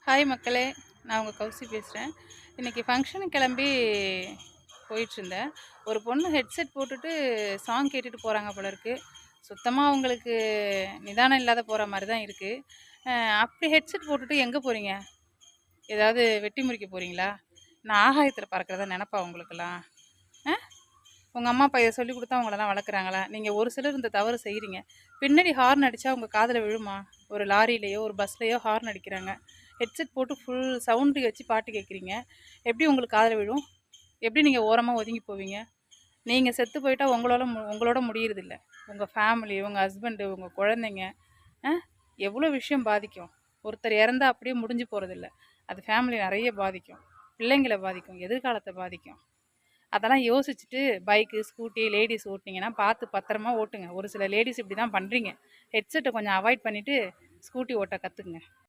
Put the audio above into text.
Hi மக்களே! நான் உங்க கௌசி பேசுறேன். இன்னைக்கு ஃபங்ஷனுக்கு கிளம்பி போயிட்டுருந்தேன். ஒரு பொண்ணு ஹெட்செட் போட்டுட்டு சாங் கேட்டுட்டு போறாங்க போல இருக்கு. சுத்தமா அவங்களுக்கு நிதானம் இல்லாத போற மாரி தான் இருக்கு. அ அப்படி ஹெட்செட் போட்டுட்டு எங்க போறீங்க? ஏதாவது வெட்டி முறிக்க போறீங்களா? நான் ஆகாயத்தில பறக்கிறதா நெனப்பா உங்களுக்கெல்லாம்? அ உங்க அம்மா, அப்பா இத சொல்லிக் குடுத்தா உங்களலாம் வளர்க்குறாங்களா? நீங்க ஒரு சிலர் இந்த தவறு செய்றீங்க. பின்னாடி ஹார்ன் அடிச்சா உங்க காதுல விழுமா? ஒரு லாரிலயோ, ஒரு பஸ்லயோ ஹார்ன் அடிக்கிறாங்க. ஹெட்செட் போட்டு ஃபுல் சவுண்டு வச்சு பாட்டு கேட்குறீங்க. எப்படி உங்களுக்கு காதுல விழும்? எப்படி நீங்க ஓரமா ஒதுங்கி போவீங்க? நீங்க செத்து போயிட்டா உங்களோட முடியறதில்ல. உங்க ஃபேமிலி, உங்க ஹஸ்பண்டு, உங்க குழந்தைங்க, அ எவ்வளோ விஷயம் பாதிக்கும். ஒருத்தர் இறந்தா அப்படியே முடிஞ்சு போறதில்ல. அது ஃபேமிலி நெறைய பாதிக்கும். பிள்ளைங்கள பாதிக்கும். எதிர்காலத்த பாதிக்கும். அதெல்லாம் யோசிச்சுட்டு பைக்கு, ஸ்கூட்டி லேடீஸ் ஓட்டுனீங்கன்னா பார்த்து பத்திரமா ஓட்டுங்க. ஒரு சில லேடீஸ் இப்படி தான் பண்றீங்க. ஹெட்செட்ட கொஞ்சம் அவாய்ட் பண்ணிட்டு ஸ்கூட்டி ஓட்ட கத்துக்குங்க.